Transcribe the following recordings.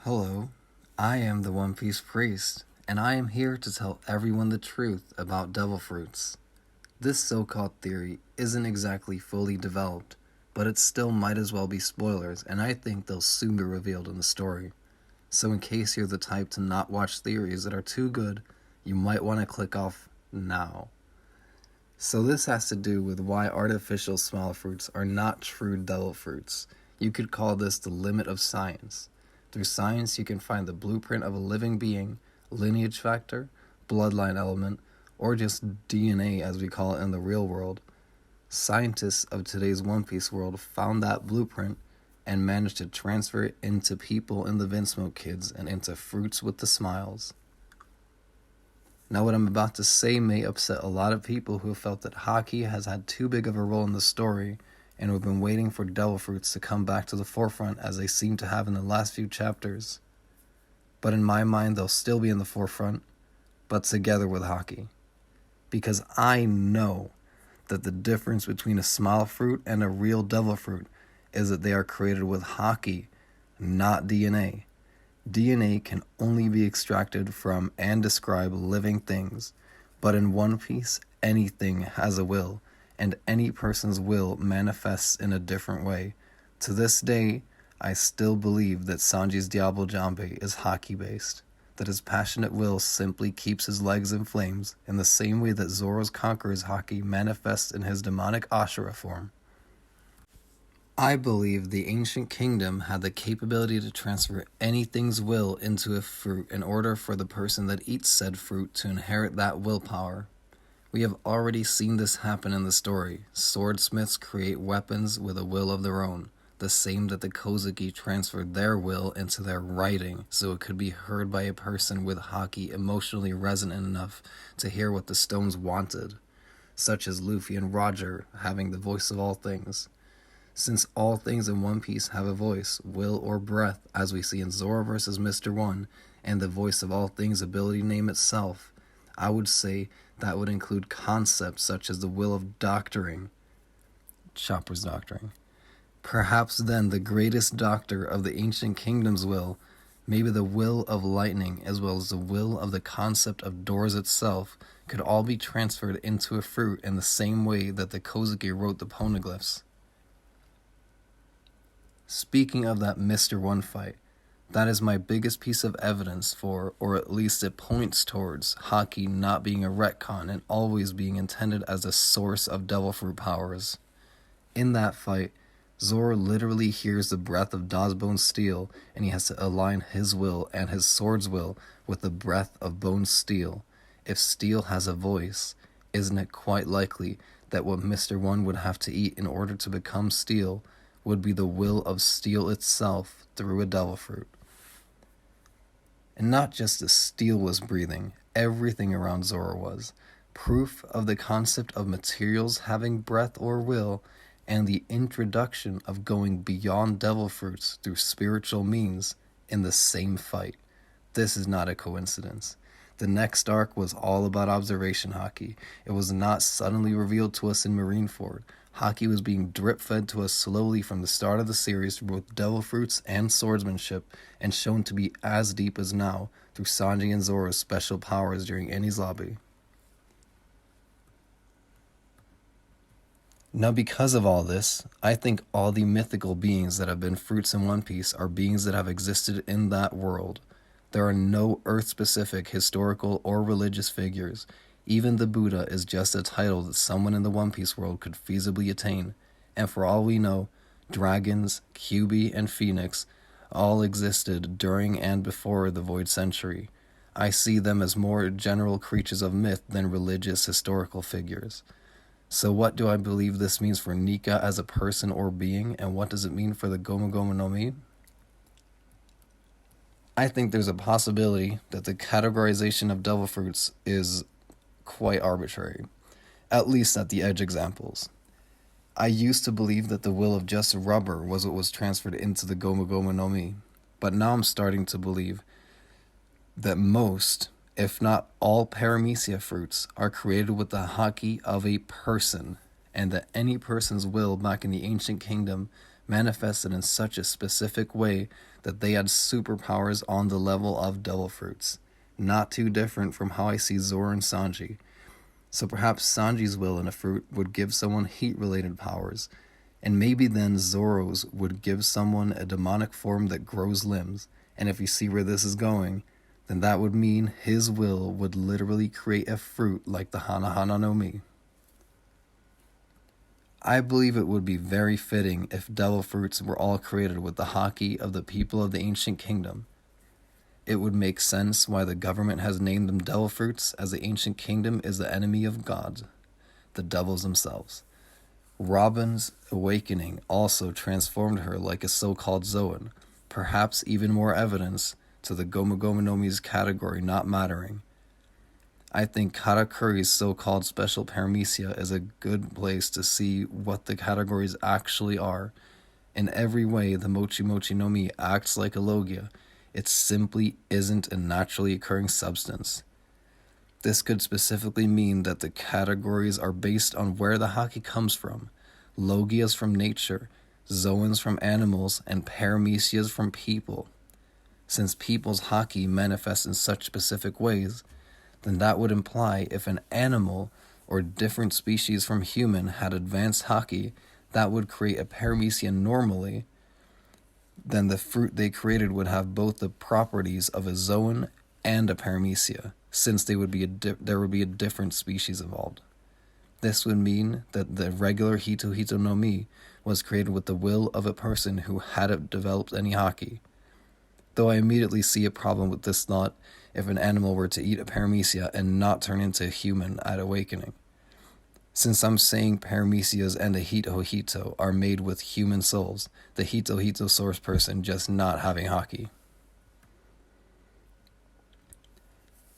Hello, I am the One Piece Priest, and I am here to tell everyone the truth about devil fruits. This so-called theory isn't exactly fully developed, but it still might as well be spoilers, and I think they'll soon be revealed in the story. So in case you're the type to not watch theories that are too good, you might want to click off now. So this has to do with why artificial smile fruits are not true devil fruits. You could call this the limit of science. Through science, you can find the blueprint of a living being, lineage factor, bloodline element, or just DNA as we call it in the real world. Scientists of today's One Piece world found that blueprint and managed to transfer it into people in the Vinsmoke Kids and into fruits with the smiles. Now what I'm about to say may upset a lot of people who felt that Haki has had too big of a role in the story and who have been waiting for devil fruits to come back to the forefront as they seem to have in the last few chapters. But in my mind they'll still be in the forefront, but together with Haki. Because I know that the difference between a smile fruit and a real devil fruit is that they are created with Haki, not DNA. DNA can only be extracted from and describe living things, but in One Piece, anything has a will, and any person's will manifests in a different way. To this day, I still believe that Sanji's Diablo Jambe is Haki-based, that his passionate will simply keeps his legs in flames, in the same way that Zoro's Conqueror's Haki manifests in his demonic Ashura form. I believe the ancient kingdom had the capability to transfer anything's will into a fruit in order for the person that eats said fruit to inherit that willpower. We have already seen this happen in the story. Swordsmiths create weapons with a will of their own, the same that the Kozuki transferred their will into their writing so it could be heard by a person with Haki emotionally resonant enough to hear what the stones wanted, such as Luffy and Roger having the voice of all things. Since all things in One Piece have a voice, will, or breath, as we see in Zoro vs. Mr. One, and the voice of all things ability name itself, I would say that would include concepts such as the will of doctoring, Chopper's doctoring. Perhaps then the greatest doctor of the ancient kingdom's will, maybe the will of lightning as well as the will of the concept of doors itself, could all be transferred into a fruit in the same way that the Kozuki wrote the poneglyphs. Speaking of that Mr. One fight, that is my biggest piece of evidence for, or at least it points towards, Haki not being a retcon and always being intended as a source of devil fruit powers. In that fight, Zoro literally hears the breath of Dazbone's steel, and he has to align his will and his sword's will with the breath of Bone's steel. If steel has a voice, isn't it quite likely that what Mr. One would have to eat in order to become steel would be the will of steel itself through a devil fruit? And not just the steel was breathing, everything around Zoro was. Proof of the concept of materials having breath or will, and the introduction of going beyond devil fruits through spiritual means in the same fight. This is not a coincidence. The next arc was all about observation Haki. It was not suddenly revealed to us in Marineford. Haki was being drip-fed to us slowly from the start of the series through both devil fruits and swordsmanship, and shown to be as deep as now through Sanji and Zoro's special powers during Enies Lobby. Now because of all this, I think all the mythical beings that have been fruits in One Piece are beings that have existed in that world. There are no Earth-specific historical or religious figures. Even the Buddha is just a title that someone in the One Piece world could feasibly attain, and for all we know, dragons, Kyuubi, and Phoenix all existed during and before the Void Century. I see them as more general creatures of myth than religious historical figures. So what do I believe this means for Nika as a person or being, and what does it mean for the Gomu Gomu no Mi? I think there's a possibility that the categorization of devil fruits is quite arbitrary, at least at the edge examples. I used to believe that the will of just rubber was what was transferred into the Gomu Gomu no Mi, but now I'm starting to believe that most, if not all, paramecia fruits are created with the Haki of a person, and that any person's will back in the ancient kingdom manifested in such a specific way that they had superpowers on the level of devil fruits, not too different from how I see Zoro and Sanji. So perhaps Sanji's will in a fruit would give someone heat-related powers, and maybe then Zoro's would give someone a demonic form that grows limbs, and if you see where this is going, then that would mean his will would literally create a fruit like the Hana Hana no Mi. I believe it would be very fitting if devil fruits were all created with the haki of the people of the ancient kingdom. It would make sense why the government has named them devil fruits, as the ancient kingdom is the enemy of God, the devils themselves. Robin's awakening also transformed her like a so-called Zoan, perhaps even more evidence to the Gomu Gomu no Mi's category not mattering. I think Katakuri's so-called special paramecia is a good place to see what the categories actually are. In every way, the Mochi Mochi no Mi acts like a Logia. It simply isn't a naturally occurring substance. This could specifically mean that the categories are based on where the haki comes from. Logias from nature, Zoans from animals, and paramecias from people. Since people's haki manifests in such specific ways, then that would imply if an animal or different species from human had advanced haki that would create a paramecia normally, then the fruit they created would have both the properties of a Zoan and a paramecia, since there would be a different species involved. This would mean that the regular Hito Hito no Mi was created with the will of a person who hadn't developed any haki. Though I immediately see a problem with this thought if an animal were to eat a paramecia and not turn into a human at awakening. Since I'm saying paramecias and the Hito Hito are made with human souls, the Hito Hito source person just not having haki.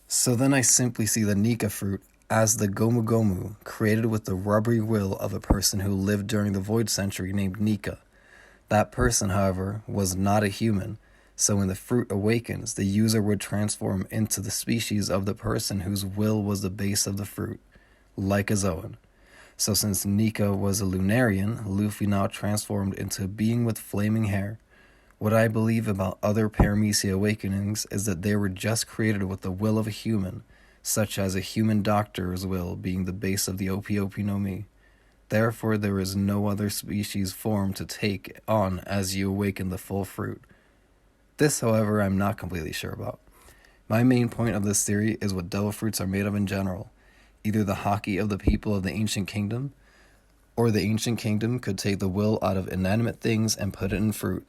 So then I simply see the Nika fruit as the Gomu Gomu created with the rubbery will of a person who lived during the Void Century named Nika. That person, however, was not a human, so when the fruit awakens, the user would transform into the species of the person whose will was the base of the fruit, like a Zoan. So since Nika was a Lunarian, Luffy now transformed into a being with flaming hair. What I believe about other Paramecia awakenings is that they were just created with the will of a human, such as a human doctor's will being the base of the Opi Opi no Mi. Therefore, there is no other species form to take on as you awaken the full fruit. This, however, I'm not completely sure about. My main point of this theory is what devil fruits are made of in general. Either the haki of the people of the ancient kingdom, or the ancient kingdom could take the will out of inanimate things and put it in fruit.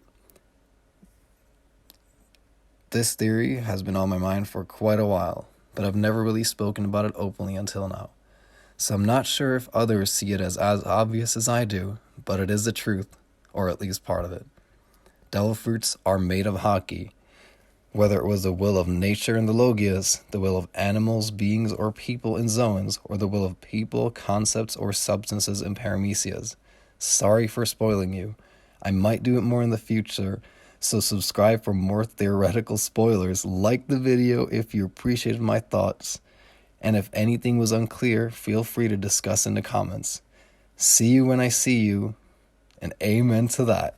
This theory has been on my mind for quite a while, but I've never really spoken about it openly until now. So I'm not sure if others see it as obvious as I do, but it is the truth, or at least part of it. Devil fruits are made of haki. Whether it was the will of nature in the Logias, the will of animals, beings, or people in Zoans, or the will of people, concepts, or substances in Paramecias. Sorry for spoiling you. I might do it more in the future, so subscribe for more theoretical spoilers. Like the video if you appreciated my thoughts. And if anything was unclear, feel free to discuss in the comments. See you when I see you, and amen to that.